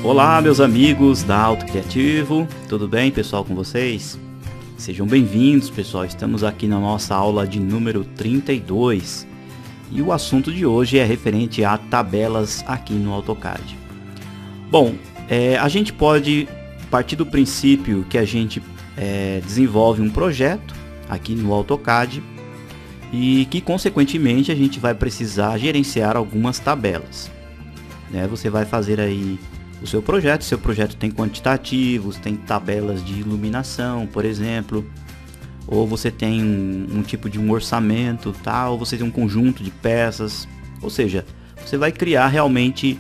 Olá, meus amigos da Auto Criativo, tudo bem, pessoal, com vocês? Sejam bem-vindos, pessoal. Estamos aqui na nossa aula de número 32 e o assunto de hoje é referente a tabelas aqui no AutoCAD. Bom, a gente pode partir do princípio que a gente desenvolve um projeto aqui no AutoCAD e que, consequentemente, a gente vai precisar gerenciar algumas tabelas. Você vai fazer aí o seu projeto tem quantitativos, tem tabelas de iluminação, por exemplo, ou você tem um tipo de um orçamento, ou você tem um conjunto de peças, ou seja, você vai criar realmente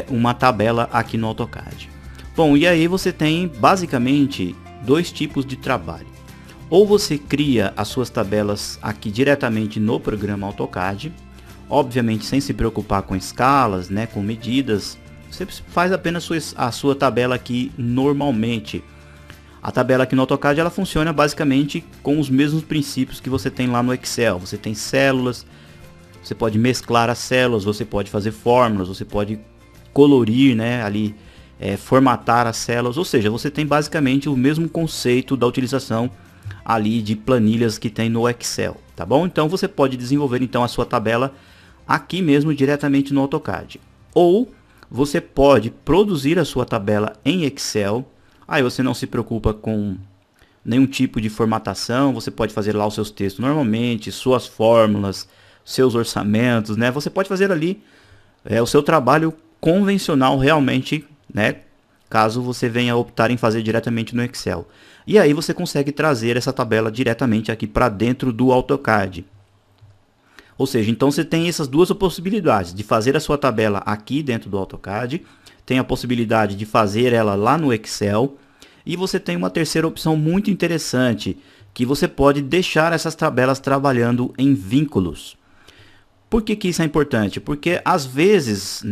uma tabela aqui no AutoCAD. Bom, e aí você tem basicamente dois tipos de trabalho. Ou você cria as suas tabelas aqui diretamente no programa AutoCAD, obviamente sem se preocupar com escalas, com medidas. Você faz apenas a sua tabela aqui normalmente. A tabela aqui no AutoCAD ela funciona basicamente com os mesmos princípios que você tem lá no Excel. Você tem células, você pode mesclar as células, você pode fazer fórmulas, você pode colorir, ali, formatar as células. Ou seja, você tem basicamente o mesmo conceito da utilização ali de planilhas que tem no Excel, tá bom? Então você pode desenvolver então a sua tabela aqui mesmo diretamente no AutoCAD. Ou você pode produzir a sua tabela em Excel. Aí você não se preocupa com nenhum tipo de formatação. Você pode fazer lá os seus textos normalmente, suas fórmulas, seus orçamentos, Você pode fazer ali o seu trabalho convencional realmente, caso você venha optar em fazer diretamente no Excel. E aí você consegue trazer essa tabela diretamente aqui para dentro do AutoCAD. Ou seja, então você tem essas duas possibilidades de fazer a sua tabela aqui dentro do AutoCAD, tem a possibilidade de fazer ela lá no Excel, e você tem uma terceira opção muito interessante, que você pode deixar essas tabelas trabalhando em vínculos. Por que isso é importante? Porque às vezes,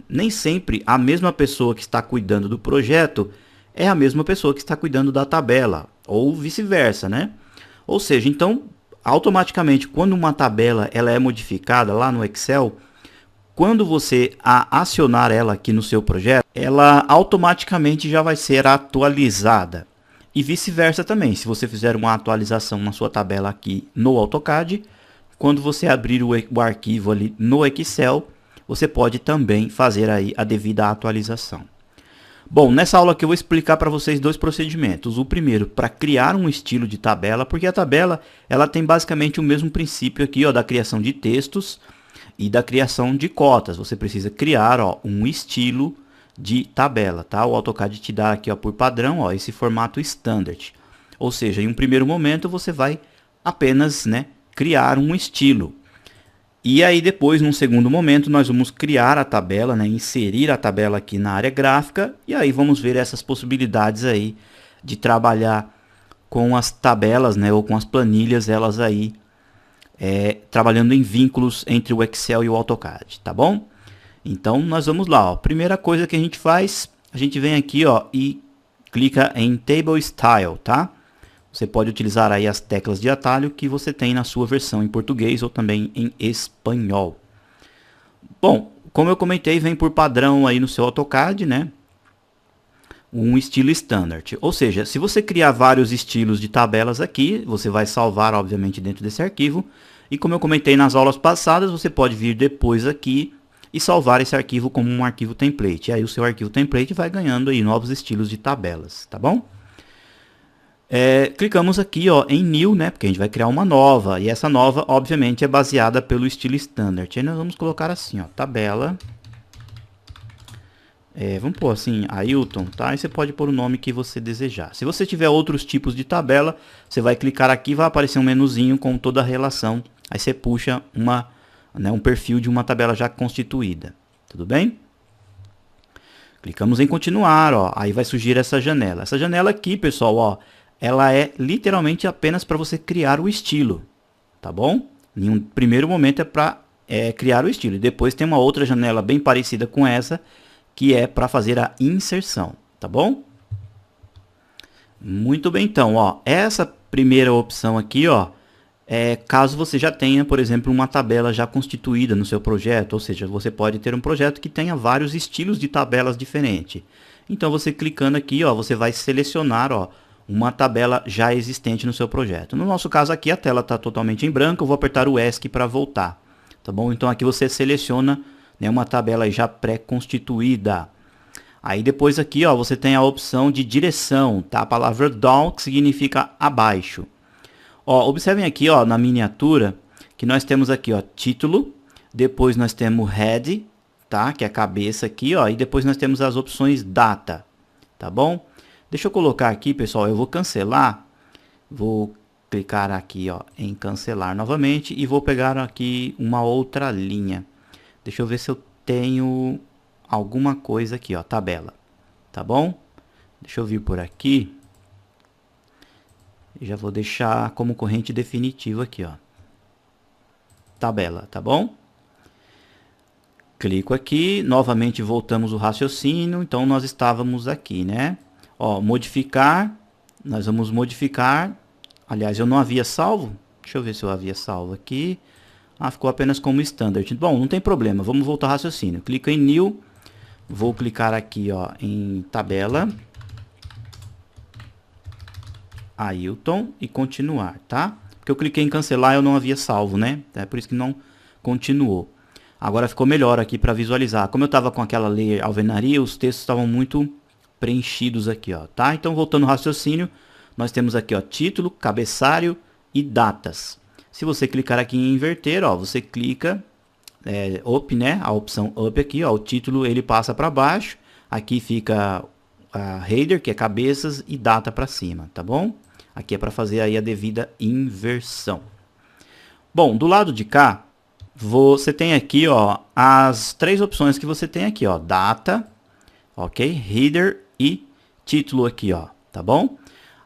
nem sempre a mesma pessoa que está cuidando do projeto é a mesma pessoa que está cuidando da tabela, ou vice-versa, Ou seja, então, automaticamente, quando uma tabela ela é modificada lá no Excel, quando você acionar ela aqui no seu projeto, ela automaticamente já vai ser atualizada. E vice-versa também, se você fizer uma atualização na sua tabela aqui no AutoCAD, quando você abrir o arquivo ali no Excel, você pode também fazer aí a devida atualização. Bom, nessa aula aqui eu vou explicar para vocês dois procedimentos. O primeiro, para criar um estilo de tabela, porque a tabela ela tem basicamente o mesmo princípio aqui, da criação de textos e da criação de cotas. Você precisa criar um estilo de tabela, O AutoCAD te dá aqui por padrão esse formato standard. Ou seja, em um primeiro momento você vai apenas criar um estilo. E aí depois, num segundo momento, nós vamos criar a tabela, inserir a tabela aqui na área gráfica. E aí vamos ver essas possibilidades aí de trabalhar com as tabelas, ou com as planilhas, elas aí trabalhando em vínculos entre o Excel e o AutoCAD, tá bom? Então nós vamos lá, Primeira coisa que a gente faz, a gente vem aqui, e clica em Table Style, Você pode utilizar aí as teclas de atalho que você tem na sua versão em português ou também em espanhol. Bom, como eu comentei, vem por padrão aí no seu AutoCAD, um estilo standard. Ou seja, se você criar vários estilos de tabelas aqui, você vai salvar, obviamente, dentro desse arquivo. E como eu comentei nas aulas passadas, você pode vir depois aqui e salvar esse arquivo como um arquivo template. E aí o seu arquivo template vai ganhando aí novos estilos de tabelas, tá bom? Clicamos aqui em New, porque a gente vai criar uma nova. E essa nova, obviamente, é baseada pelo estilo standard. Aí nós vamos colocar assim, tabela. Vamos pôr assim, Ailton, E você pode pôr o nome que você desejar. Se você tiver outros tipos de tabela, você vai clicar aqui e vai aparecer um menuzinho com toda a relação. Aí você puxa um perfil de uma tabela já constituída. Tudo bem? Clicamos em continuar, Aí vai surgir essa janela. Essa janela aqui, pessoal, ela é literalmente apenas para você criar o estilo, tá bom? Em um primeiro momento é para criar o estilo. E depois tem uma outra janela bem parecida com essa, que é para fazer a inserção, tá bom? Muito bem, então, essa primeira opção aqui, caso você já tenha, por exemplo, uma tabela já constituída no seu projeto, ou seja, você pode ter um projeto que tenha vários estilos de tabelas diferentes. Então, você clicando aqui, ó, você vai selecionar, ó, uma tabela já existente no seu projeto. No nosso caso aqui, a tela está totalmente em branco, eu vou apertar o ESC para voltar. Tá bom? Então, aqui você seleciona, né, uma tabela já pré-constituída. Aí depois aqui, ó, você tem a opção de direção, tá? A palavra down, que significa abaixo. Ó, observem aqui, ó, na miniatura, que nós temos aqui, ó, título, depois nós temos head, tá? Que é a cabeça aqui, ó, e depois nós temos as opções data, tá bom? Deixa eu colocar aqui, pessoal, eu vou cancelar, vou clicar aqui, ó, em cancelar novamente e vou pegar aqui uma outra linha. Deixa eu ver se eu tenho alguma coisa aqui, ó, tabela, tá bom? Deixa eu vir por aqui. Já vou deixar como corrente definitiva aqui, ó. Tabela, tá bom? Clico aqui, novamente voltamos o raciocínio, então nós estávamos aqui, né? Ó, modificar, nós vamos modificar, aliás, eu não havia salvo, deixa eu ver se eu havia salvo aqui. Ah, ficou apenas como standard. Bom, não tem problema, vamos voltar ao raciocínio. Clica em new, vou clicar aqui, ó, em tabela. Ailton e continuar, tá? Porque eu cliquei em cancelar, eu não havia salvo, né? É por isso que não continuou. Agora ficou melhor aqui para visualizar. Como eu estava com aquela layer alvenaria, os textos estavam muito preenchidos aqui, ó, tá? Então, voltando ao raciocínio, nós temos aqui, ó, título, cabeçalho e datas. Se você clicar aqui em inverter, ó, você clica up, né? A opção up aqui, ó, o título ele passa para baixo. Aqui fica a header, que é cabeças, e data para cima, tá bom? Aqui é para fazer aí a devida inversão. Bom, do lado de cá, você tem aqui, ó, as três opções que você tem aqui, ó, data, ok, header e título aqui, ó, tá bom?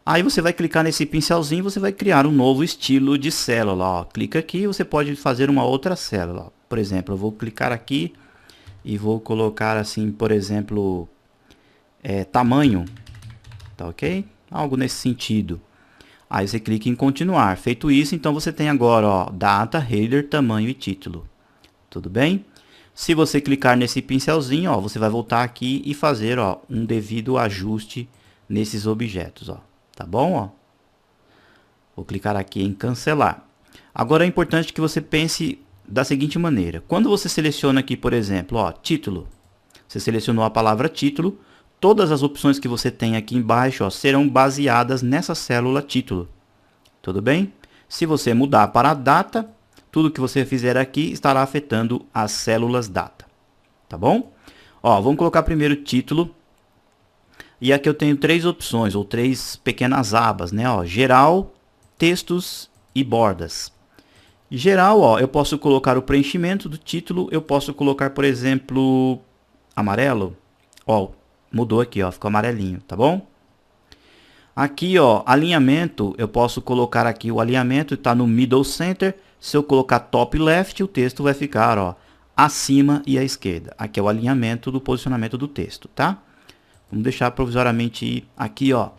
Aí você vai clicar nesse pincelzinho, você vai criar um novo estilo de célula, ó. Clica aqui e você pode fazer uma outra célula, ó. Por exemplo, eu vou clicar aqui e vou colocar assim, por exemplo, tamanho, tá ok? Algo nesse sentido. Aí você clica em continuar. Feito isso, então você tem agora, ó, data, header, tamanho e título. Tudo bem? Se você clicar nesse pincelzinho, ó, você vai voltar aqui e fazer, ó, um devido ajuste nesses objetos, ó. Tá bom, ó? Vou clicar aqui em cancelar. Agora é importante que você pense da seguinte maneira. Quando você seleciona aqui, por exemplo, ó, título. Você selecionou a palavra título. Todas as opções que você tem aqui embaixo, ó, serão baseadas nessa célula título. Tudo bem? Se você mudar para a data, tudo que você fizer aqui estará afetando as células data. Tá bom? Ó, vamos colocar primeiro título. E aqui eu tenho três opções, ou três pequenas abas, né? Ó, geral, textos e bordas. Geral, ó, eu posso colocar o preenchimento do título. Eu posso colocar, por exemplo, amarelo. Ó, mudou aqui, ó, ficou amarelinho, tá bom? Aqui, ó, alinhamento, eu posso colocar aqui o alinhamento, está no middle center. Se eu colocar top left, o texto vai ficar, ó, acima e à esquerda. Aqui é o alinhamento do posicionamento do texto, tá? Vamos deixar provisoriamente aqui, ó,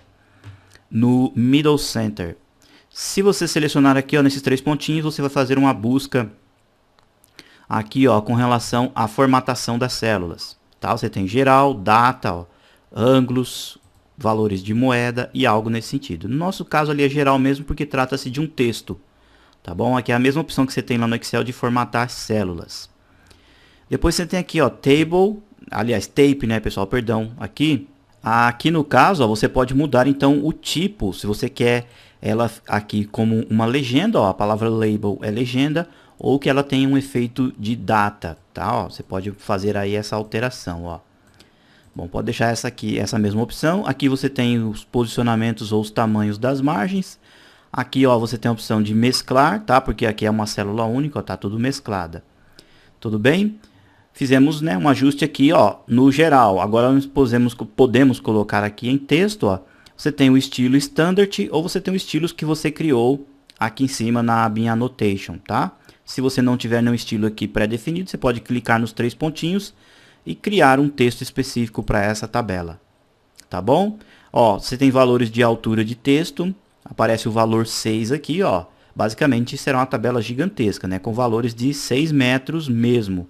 no middle center. Se você selecionar aqui, ó, nesses três pontinhos, você vai fazer uma busca aqui, ó, com relação à formatação das células. Tá? Você tem geral, data, ó, ângulos, valores de moeda e algo nesse sentido. No nosso caso ali é geral mesmo porque trata-se de um texto. Tá bom? Aqui é a mesma opção que você tem lá no Excel de formatar células. Depois você tem aqui, ó, table, aliás, tape, né, pessoal, perdão, aqui. Aqui no caso, ó, você pode mudar então o tipo, se você quer ela aqui como uma legenda, ó, a palavra label é legenda, ou que ela tenha um efeito de data, tá? Ó, você pode fazer aí essa alteração, ó. Bom, pode deixar essa aqui, essa mesma opção. Aqui você tem os posicionamentos ou os tamanhos das margens. Aqui, ó, você tem a opção de mesclar, tá? Porque aqui é uma célula única, ó, tá tudo mesclada. Tudo bem? Fizemos, né, um ajuste aqui, ó, no geral. Agora nós podemos colocar aqui em texto, ó. Você tem o estilo standard ou você tem o estilo que você criou aqui em cima na abinha annotation, tá? Se você não tiver nenhum estilo aqui pré-definido, você pode clicar nos três pontinhos e criar um texto específico para essa tabela. Tá bom? Ó, você tem valores de altura de texto. Aparece o valor 6 aqui, ó. basicamente será uma tabela gigantesca, né, com valores de 6 metros mesmo.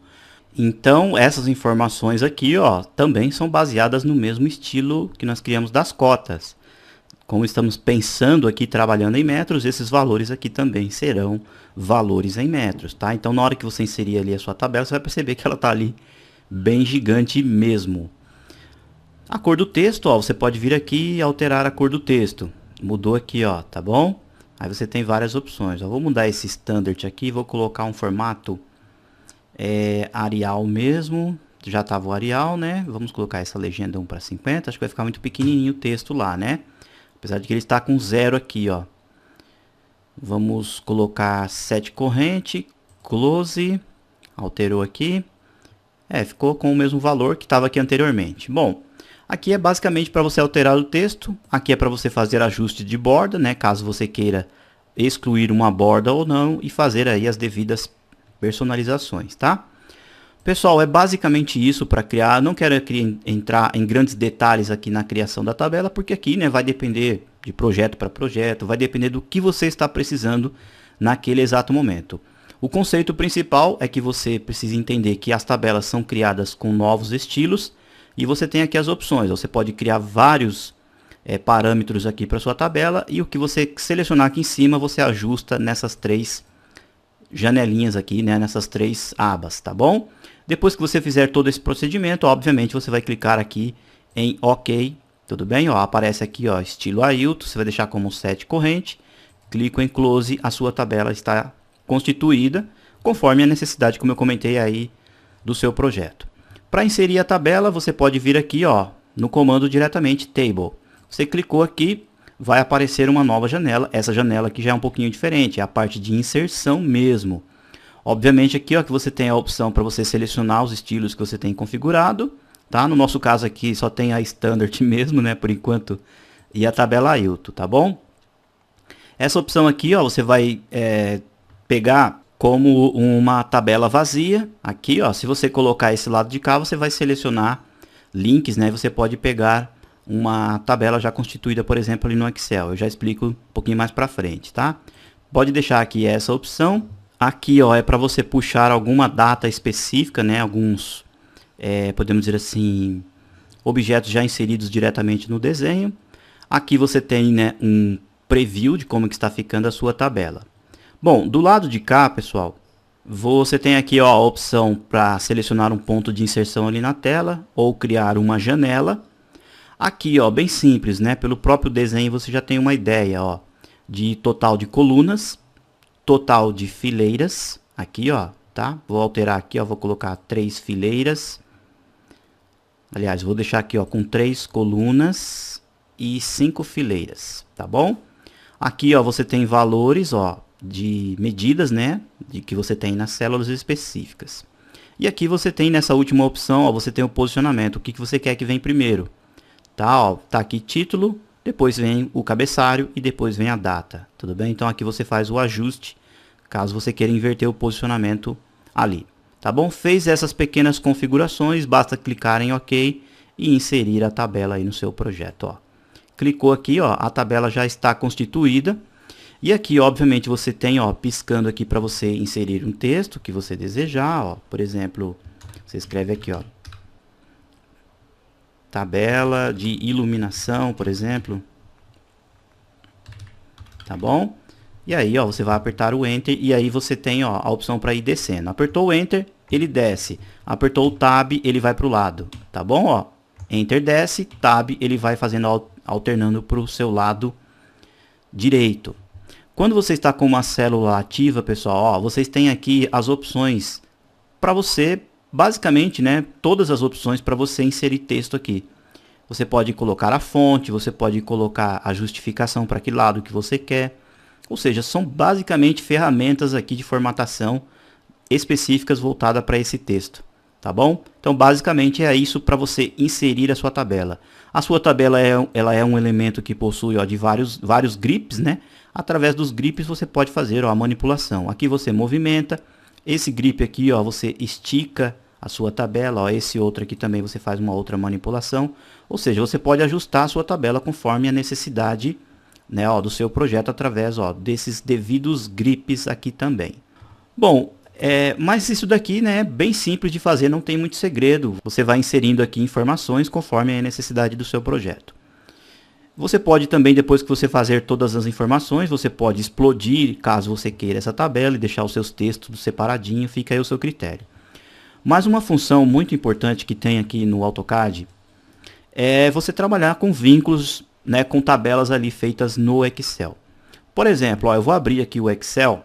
Então, essas informações aqui, ó, também são baseadas no mesmo estilo que nós criamos das cotas. Como estamos pensando aqui, trabalhando em metros, esses valores aqui também serão valores em metros, tá? Então, na hora que você inserir ali a sua tabela, você vai perceber que ela está ali bem gigante mesmo. A cor do texto, ó, você pode vir aqui e alterar a cor do texto. Mudou aqui, ó, tá bom? Aí você tem várias opções. Eu vou mudar esse standard aqui, vou colocar um formato Arial mesmo. Já estava o Arial, né? Vamos colocar essa legenda 1:50. Acho que vai ficar muito pequenininho o texto lá, né? Apesar de que ele está com 0 aqui, ó. Vamos colocar 7 corrente, close, alterou aqui. Ficou com o mesmo valor que estava aqui anteriormente. Bom, aqui é basicamente para você alterar o texto. Aqui é para você fazer ajuste de borda, né? Caso você queira excluir uma borda ou não e fazer aí as devidas personalizações, tá? Pessoal, é basicamente isso para criar. Não quero entrar em grandes detalhes aqui na criação da tabela, porque aqui, né, vai depender de projeto para projeto, vai depender do que você está precisando naquele exato momento. O conceito principal é que você precisa entender que as tabelas são criadas com novos estilos e você tem aqui as opções. Você pode criar vários parâmetros aqui para sua tabela e o que você selecionar aqui em cima você ajusta nessas 3 janelinhas aqui, né, nessas 3 abas, tá bom? Depois que você fizer todo esse procedimento, obviamente você vai clicar aqui em OK, tudo bem? Ó, aparece aqui, ó, estilo Ailton, você vai deixar como 7 corrente, clico em Close, a sua tabela está constituída conforme a necessidade, como eu comentei aí, do seu projeto. Para inserir a tabela, você pode vir aqui, ó, no comando diretamente Table. Você clicou aqui, vai aparecer uma nova janela. Essa janela aqui já é um pouquinho diferente, é a parte de inserção mesmo. Obviamente aqui, ó, que você tem a opção para você selecionar os estilos que você tem configurado, tá? No nosso caso aqui só tem a Standard mesmo, né, por enquanto, e a tabela Ailton, tá bom? Essa opção aqui, ó, você vai pegar como uma tabela vazia. Aqui, ó, se você colocar esse lado de cá, você vai selecionar links, né? Você pode pegar uma tabela já constituída, por exemplo, ali no Excel. Eu já explico um pouquinho mais para frente, tá? Pode deixar aqui essa opção. Aqui, ó, é para você puxar alguma data específica, né? Alguns, podemos dizer assim, objetos já inseridos diretamente no desenho. Aqui você tem, né, um preview de como que está ficando a sua tabela. Bom, do lado de cá, pessoal, você tem aqui, ó, a opção para selecionar um ponto de inserção ali na tela ou criar uma janela. Aqui, ó, bem simples, né? Pelo próprio desenho você já tem uma ideia, ó, de total de colunas, total de fileiras. Aqui, ó, tá? Vou alterar aqui, ó, vou colocar 3 fileiras. Aliás, vou deixar aqui, ó, com 3 colunas e 5 fileiras, tá bom? Aqui, ó, você tem valores, ó, de medidas, né, de que você tem nas células específicas. E aqui você tem nessa última opção, ó, você tem o posicionamento, o que você quer que venha primeiro. Tá, ó, tá aqui título, depois vem o cabeçalho e depois vem a data, tudo bem? Então aqui você faz o ajuste, caso você queira inverter o posicionamento ali, tá bom? Fez essas pequenas configurações, basta clicar em OK e inserir a tabela aí no seu projeto, ó. Clicou aqui, ó, a tabela já está constituída. E aqui, obviamente, você tem, ó, piscando aqui para você inserir um texto que você desejar, ó. Por exemplo, você escreve aqui, ó, tabela de iluminação, por exemplo. Tá bom? E aí, ó, você vai apertar o Enter e aí você tem, ó, a opção para ir descendo. Apertou o Enter, ele desce. Apertou o Tab, ele vai para o lado. Tá bom? Ó, Enter desce, Tab, ele vai fazendo, alternando para o seu lado direito. Quando você está com uma célula ativa, pessoal, ó, vocês têm aqui as opções para você, basicamente, né, todas as opções para você inserir texto aqui. Você pode colocar a fonte, você pode colocar a justificação para que lado que você quer. Ou seja, são basicamente ferramentas aqui de formatação específicas voltadas para esse texto. Tá bom? Então, basicamente, é isso para você inserir a sua tabela. A sua tabela ela é um elemento que possui, ó, de vários grips, né? Através dos grips você pode fazer, ó, a manipulação. Aqui você movimenta. Esse grip aqui, ó, você estica a sua tabela. Ó, esse outro aqui também você faz uma outra manipulação. Ou seja, você pode ajustar a sua tabela conforme a necessidade né, ó, do seu projeto através, ó, desses devidos grips aqui também. Bom, mas isso daqui, né, é bem simples de fazer, não tem muito segredo. Você vai inserindo aqui informações conforme a necessidade do seu projeto. Você pode também, depois que você fazer todas as informações, você pode explodir, caso você queira, essa tabela e deixar os seus textos separadinho, fica aí o seu critério. Mas uma função muito importante que tem aqui no AutoCAD é você trabalhar com vínculos, né, com tabelas ali feitas no Excel. Por exemplo, ó, eu vou abrir aqui o Excel,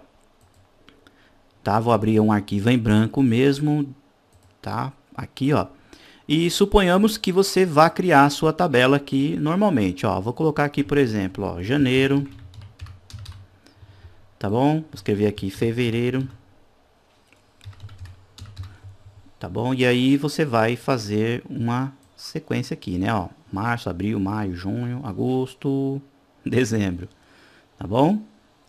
tá? Vou abrir um arquivo em branco mesmo, tá? Aqui, ó. E suponhamos que você vá criar a sua tabela aqui normalmente, ó. Vou colocar aqui, por exemplo, ó, janeiro, tá bom? Vou escrever aqui fevereiro, tá bom? E aí você vai fazer uma sequência aqui, né, ó. Março, abril, maio, junho, agosto, dezembro, tá bom?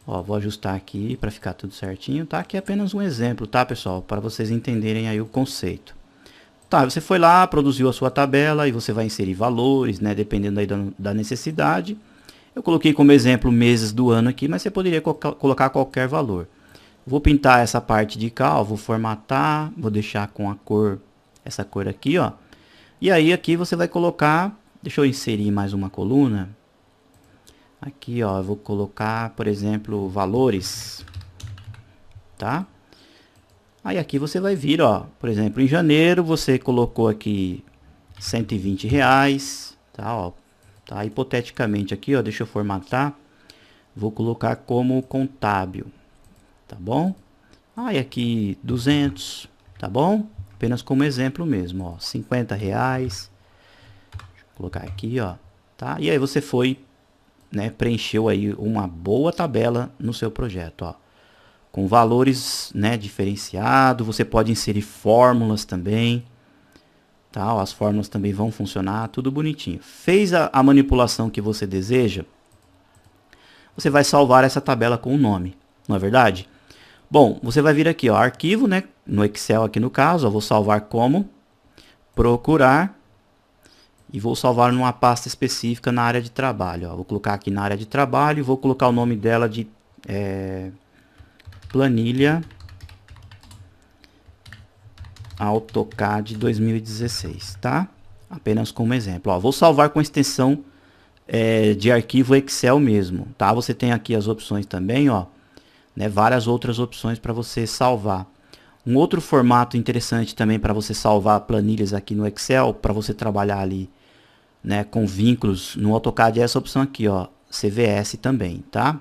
Ó, vou ajustar aqui para ficar tudo certinho, tá? Aqui é apenas um exemplo, tá, pessoal? Para vocês entenderem aí o conceito. Tá, você foi lá, produziu a sua tabela e você vai inserir valores, né? Dependendo aí da necessidade. Eu coloquei como exemplo meses do ano aqui, mas você poderia colocar qualquer valor. Vou pintar essa parte de cá, ó, vou formatar, vou deixar com a cor, essa cor aqui, ó. E aí aqui você vai colocar, deixa eu inserir mais uma coluna. Aqui, ó, eu vou colocar, por exemplo, valores, tá? Aí aqui você vai vir, ó, por exemplo, em janeiro você colocou aqui R$ 120, tá, ó, tá? Hipoteticamente aqui, ó, deixa eu formatar, vou colocar como contábil, tá bom? Aí aqui 200, tá bom? Apenas como exemplo mesmo, ó, R$ 50, deixa eu colocar aqui, ó, tá? E aí você foi, né, preencheu aí uma boa tabela no seu projeto, ó, com valores, né, diferenciados. Você pode inserir fórmulas também, tá? Ó, as fórmulas também vão funcionar, tudo bonitinho. Fez a manipulação que você deseja, você vai salvar essa tabela com o nome, não é verdade? Bom, você vai vir aqui, ó, arquivo, né, no Excel aqui no caso, ó, vou salvar como procurar. E vou salvar numa pasta específica na área de trabalho. Ó. Vou colocar aqui na área de trabalho e vou colocar o nome dela de planilha AutoCAD 2016, tá? Apenas como exemplo. Ó, vou salvar com extensão de arquivo Excel mesmo, tá? Você tem aqui as opções também, ó, né? Várias outras opções para você salvar. Um outro formato interessante também para você salvar planilhas aqui no Excel, para você trabalhar ali, né, com vínculos no AutoCAD, é essa opção aqui, ó, CVS também, tá?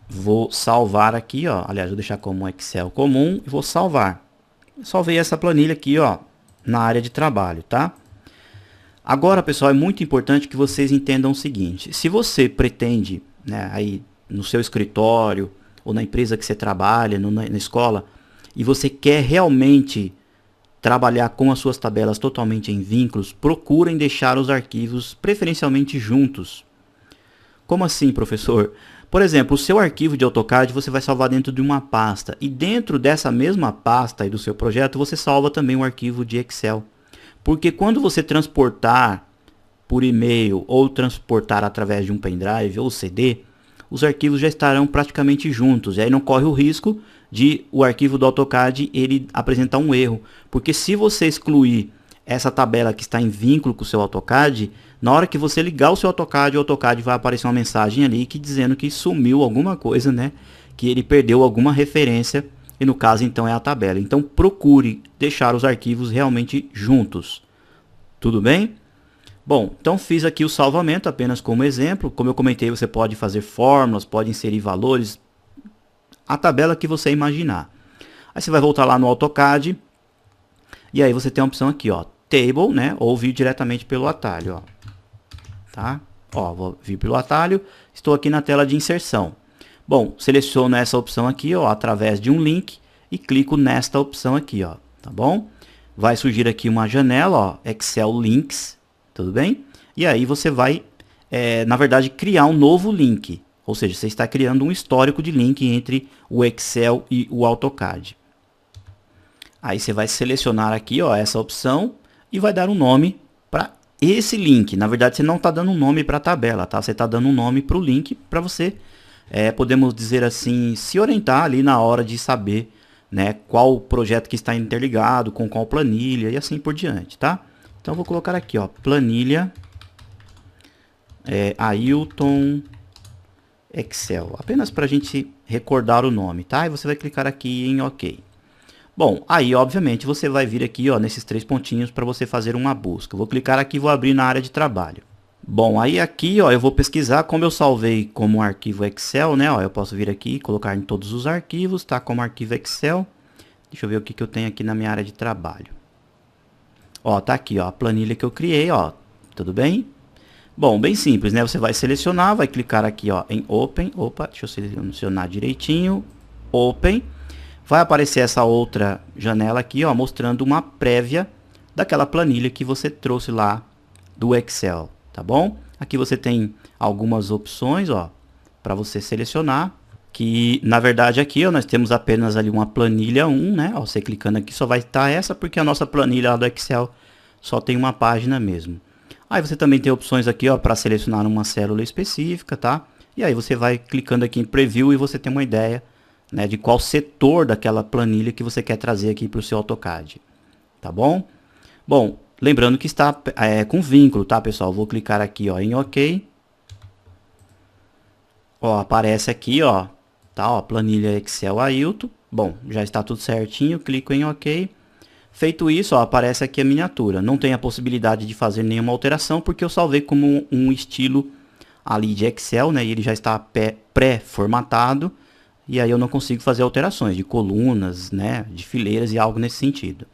Vou salvar aqui, ó, aliás, vou deixar como um Excel comum e vou salvar. Salvei essa planilha aqui, ó, na área de trabalho, tá? Agora, pessoal, é muito importante que vocês entendam o seguinte: se você pretende, né, aí no seu escritório ou na empresa que você trabalha, na escola, e você quer realmente trabalhar com as suas tabelas totalmente em vínculos, procurem deixar os arquivos preferencialmente juntos. Como assim, professor? Por exemplo, o seu arquivo de AutoCAD você vai salvar dentro de uma pasta, e dentro dessa mesma pasta aí do seu projeto você salva também um arquivo de Excel. Porque quando você transportar por e-mail ou transportar através de um pendrive ou CD, os arquivos já estarão praticamente juntos, e aí não corre o risco de o arquivo do AutoCAD ele apresentar um erro, porque se você excluir essa tabela que está em vínculo com o seu AutoCAD, na hora que você ligar o seu AutoCAD, o AutoCAD vai aparecer uma mensagem ali que dizendo que sumiu alguma coisa, né? Que ele perdeu alguma referência, e no caso então é a tabela. Então procure deixar os arquivos realmente juntos. Tudo bem? Bom, então fiz aqui o salvamento apenas como exemplo. Como eu comentei, você pode fazer fórmulas, pode inserir valores, a tabela que você imaginar. Aí você vai voltar lá no AutoCAD e aí você tem a opção aqui, ó, Table, né, ou vir diretamente pelo atalho, ó. Tá? Ó, vou vir pelo atalho, estou aqui na tela de inserção. Bom, seleciono essa opção aqui, ó, através de um link e clico nesta opção aqui, ó, tá bom? Vai surgir aqui uma janela, ó, Excel Links, tudo bem? E aí você vai, na verdade, criar um novo link. Ou seja, você está criando um histórico de link entre o Excel e o AutoCAD. Aí você vai selecionar aqui, ó, essa opção e vai dar um nome para esse link. Na verdade, você não está dando um nome para a tabela, tá? Você está dando um nome para o link para você, podemos dizer assim, se orientar ali na hora de saber, né, qual projeto que está interligado com qual planilha e assim por diante, tá? Então, eu vou colocar aqui, ó, planilha Ailton Excel, apenas para a gente recordar o nome, tá? E você vai clicar aqui em OK. Bom, aí obviamente você vai vir aqui, ó, nesses 3 pontinhos para você fazer uma busca. Eu vou clicar aqui e vou abrir na área de trabalho. Bom, aí aqui, ó, eu vou pesquisar, como eu salvei como arquivo Excel, né? Ó, eu posso vir aqui e colocar em todos os arquivos, tá? Como arquivo Excel. Deixa eu ver o que eu tenho aqui na minha área de trabalho. Ó, tá aqui, ó, a planilha que eu criei, ó. Tudo bem? Bom, bem simples, né? Você vai selecionar, vai clicar aqui, ó, em Open. Opa, deixa eu selecionar direitinho. Open. Vai aparecer essa outra janela aqui, ó, mostrando uma prévia daquela planilha que você trouxe lá do Excel, tá bom? Aqui você tem algumas opções, ó, para você selecionar, que na verdade aqui, ó, nós temos apenas ali uma planilha 1, né? Ó, você clicando aqui só vai estar essa, porque a nossa planilha lá do Excel só tem uma página mesmo. Aí você também tem opções aqui, ó, para selecionar uma célula específica, tá? E aí você vai clicando aqui em Preview e você tem uma ideia, né, de qual setor daquela planilha que você quer trazer aqui para o seu AutoCAD, tá bom? Bom, lembrando que está com vínculo, tá, pessoal? Vou clicar aqui, ó, em OK. Ó, aparece aqui, ó, tá, ó, planilha Excel Ailton. Bom, já está tudo certinho, clico em OK. Feito isso, ó, aparece aqui a miniatura. Não tem a possibilidade de fazer nenhuma alteração porque eu salvei como um estilo ali de Excel, né? E ele já está pré-formatado. E aí eu não consigo fazer alterações de colunas, né, de fileiras e algo nesse sentido.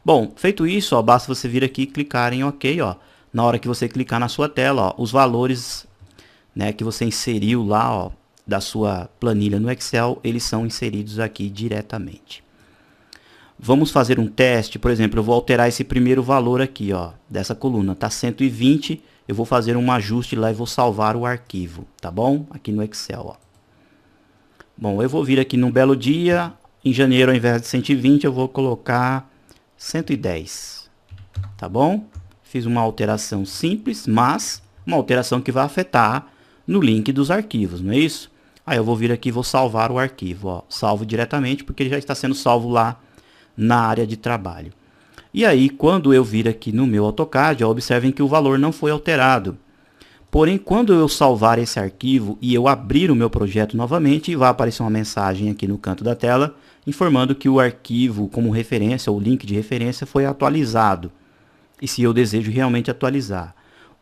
Bom, feito isso, ó, basta você vir aqui e clicar em OK, ó. Na hora que você clicar na sua tela, ó, os valores, né, que você inseriu lá, ó, da sua planilha no Excel, eles são inseridos aqui diretamente. Vamos fazer um teste, por exemplo, eu vou alterar esse primeiro valor aqui, ó, dessa coluna, tá 120, eu vou fazer um ajuste lá e vou salvar o arquivo, tá bom? Aqui no Excel, ó. Bom, eu vou vir aqui num belo dia, em janeiro, ao invés de 120, eu vou colocar 110, tá bom? Fiz uma alteração simples, mas uma alteração que vai afetar no link dos arquivos, não é isso? Aí eu vou vir aqui e vou salvar o arquivo, ó, salvo diretamente, porque ele já está sendo salvo lá na área de trabalho. E aí, quando eu vir aqui no meu AutoCAD, ó, observem que o valor não foi alterado. Porém, quando eu salvar esse arquivo e eu abrir o meu projeto novamente, vai aparecer uma mensagem aqui no canto da tela, informando que o arquivo como referência, ou link de referência, foi atualizado. E se eu desejo realmente atualizar.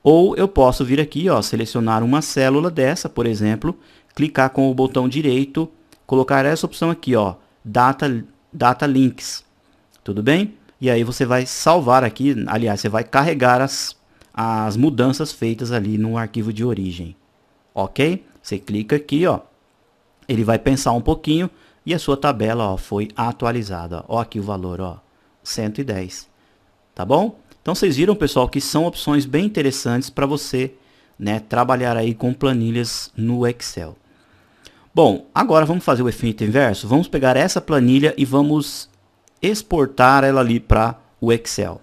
Ou eu posso vir aqui, ó, selecionar uma célula dessa, por exemplo, clicar com o botão direito, colocar essa opção aqui, ó, Data Links. Tudo bem? E aí você vai salvar aqui, aliás, você vai carregar as mudanças feitas ali no arquivo de origem. Ok? Você clica aqui, ó, ele vai pensar um pouquinho e a sua tabela, ó, foi atualizada. Ó, aqui o valor, ó, 110. Tá bom? Então vocês viram, pessoal, que são opções bem interessantes para você, né, trabalhar aí com planilhas no Excel. Bom, agora vamos fazer o efeito inverso. Vamos pegar essa planilha e vamos exportar ela ali para o Excel.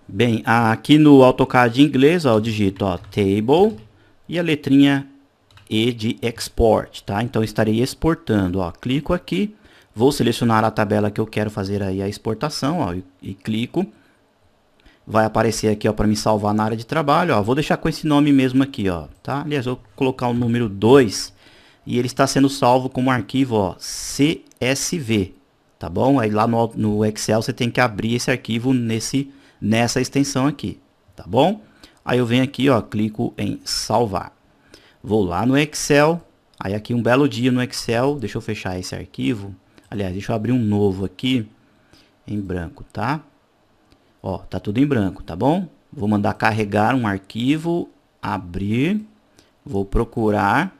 Bem, aqui no AutoCAD em inglês, ó, eu digito, ó, Table e a letrinha E de Export, tá? Então, estarei exportando, ó, clico aqui, vou selecionar a tabela que eu quero fazer aí a exportação, ó, e clico. Vai aparecer aqui, ó, para me salvar na área de trabalho, ó, vou deixar com esse nome mesmo aqui, ó, tá? Aliás, eu vou colocar o número 2 e ele está sendo salvo como arquivo, ó, CSV, tá bom? Aí lá no Excel você tem que abrir esse arquivo nessa extensão aqui, tá bom? Aí eu venho aqui, ó, clico em salvar. Vou lá no Excel, aí aqui um belo dia no Excel, deixa eu fechar esse arquivo. Aliás, deixa eu abrir um novo aqui, em branco, tá? Ó, tá tudo em branco, tá bom? Vou mandar carregar um arquivo, abrir, vou procurar.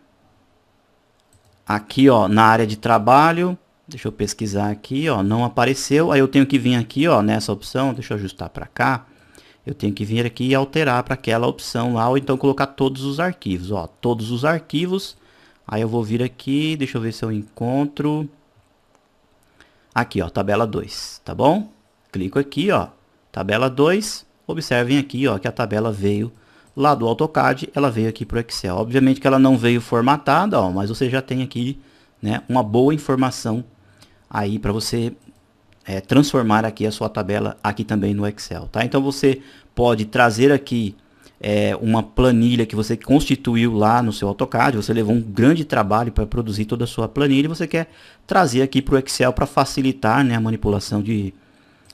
Aqui, ó, na área de trabalho, deixa eu pesquisar aqui, ó, não apareceu. Aí eu tenho que vir aqui, ó, nessa opção, deixa eu ajustar para cá. Eu tenho que vir aqui e alterar para aquela opção lá, ou então colocar todos os arquivos, ó, todos os arquivos. Aí eu vou vir aqui, deixa eu ver se eu encontro. Aqui, ó, tabela 2, tá bom? Clico aqui, ó, tabela 2. observem aqui, ó, que a tabela veio lá do AutoCAD, ela veio aqui para o Excel. Obviamente que ela não veio formatada, ó, mas você já tem aqui, né, uma boa informação aí para você transformar aqui a sua tabela aqui também no Excel, tá? Então você pode trazer aqui uma planilha que você constituiu lá no seu AutoCAD, você levou um grande trabalho para produzir toda a sua planilha e você quer trazer aqui para o Excel para facilitar, né, a manipulação de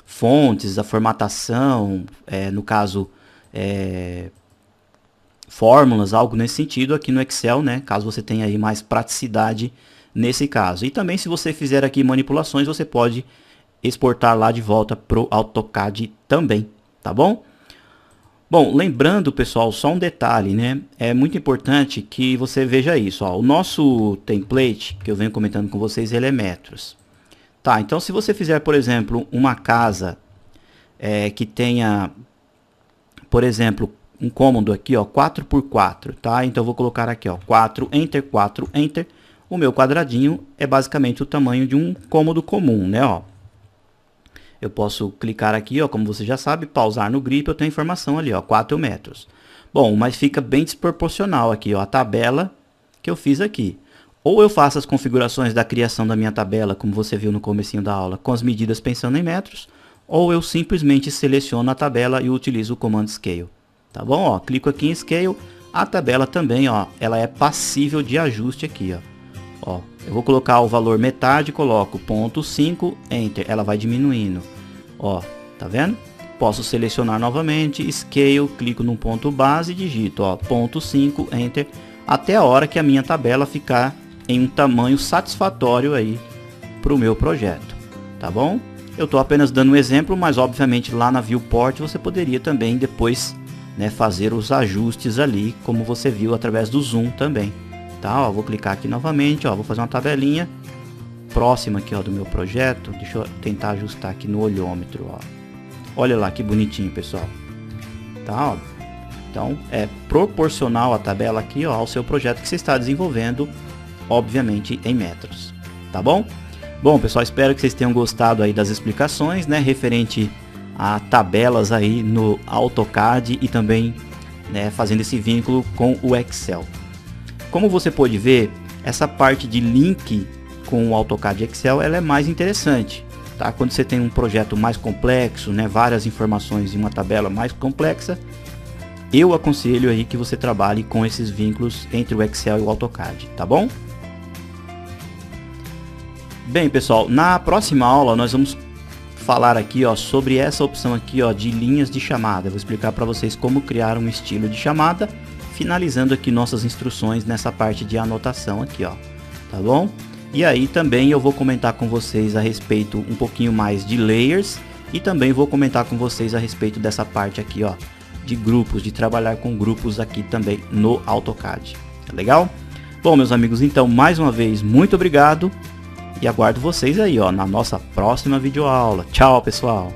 fontes, a formatação, no caso, fórmulas, algo nesse sentido aqui no Excel, né, caso você tenha aí mais praticidade nesse caso. E também se você fizer aqui manipulações, você pode exportar lá de volta para o AutoCAD também, tá bom? Bom, lembrando, pessoal, só um detalhe, né? É muito importante que você veja isso, ó. O nosso template, que eu venho comentando com vocês, ele é metros. Tá, então se você fizer, por exemplo, uma casa que tenha, por exemplo, um cômodo aqui, ó, 4x4, tá? Então eu vou colocar aqui, ó, 4, Enter, 4, Enter. O meu quadradinho é basicamente o tamanho de um cômodo comum, né, ó. Eu posso clicar aqui, ó, como você já sabe, pausar no grip, eu tenho a informação ali, ó, 4 metros. Bom, mas fica bem desproporcional aqui, ó, a tabela que eu fiz aqui. Ou eu faço as configurações da criação da minha tabela, como você viu no comecinho da aula, com as medidas pensando em metros, ou eu simplesmente seleciono a tabela e utilizo o comando Scale. Tá bom? Ó, clico aqui em Scale, a tabela também, ó, ela é passível de ajuste aqui, ó. Ó, eu vou colocar o valor metade, coloco 0,5, Enter, ela vai diminuindo. Ó, tá vendo? Posso selecionar novamente, Scale, clico no ponto base e digito, ó, 0,5, Enter, até a hora que a minha tabela ficar em um tamanho satisfatório aí para o meu projeto, tá bom? Eu estou apenas dando um exemplo, mas obviamente lá na Viewport você poderia também depois, né, fazer os ajustes ali, como você viu através do zoom também. Tá, ó, vou clicar aqui novamente, ó, vou fazer uma tabelinha próxima aqui, ó, do meu projeto. Deixa eu tentar ajustar aqui no olhômetro, ó. Olha lá que bonitinho, pessoal. Tá, ó. Então é proporcional a tabela aqui, ó, ao seu projeto que você está desenvolvendo, obviamente em metros, tá bom? Bom, pessoal, espero que vocês tenham gostado aí das explicações, né, referente a tabelas aí no AutoCAD e também, né, fazendo esse vínculo com o Excel. Como você pode ver, essa parte de link com o AutoCAD e Excel, ela é mais interessante, tá? Quando você tem um projeto mais complexo, né, várias informações em uma tabela mais complexa, eu aconselho aí que você trabalhe com esses vínculos entre o Excel e o AutoCAD, tá bom? Bem, pessoal, na próxima aula nós vamos falar aqui, ó, sobre essa opção aqui, ó, de linhas de chamada. Eu vou explicar para vocês como criar um estilo de chamada, finalizando aqui nossas instruções nessa parte de anotação aqui, ó, tá bom? E aí também eu vou comentar com vocês a respeito um pouquinho mais de layers e também vou comentar com vocês a respeito dessa parte aqui, ó, de grupos, de trabalhar com grupos aqui também no AutoCAD. Tá legal? Bom, meus amigos, então mais uma vez muito obrigado e aguardo vocês aí, ó, na nossa próxima videoaula. Tchau, pessoal!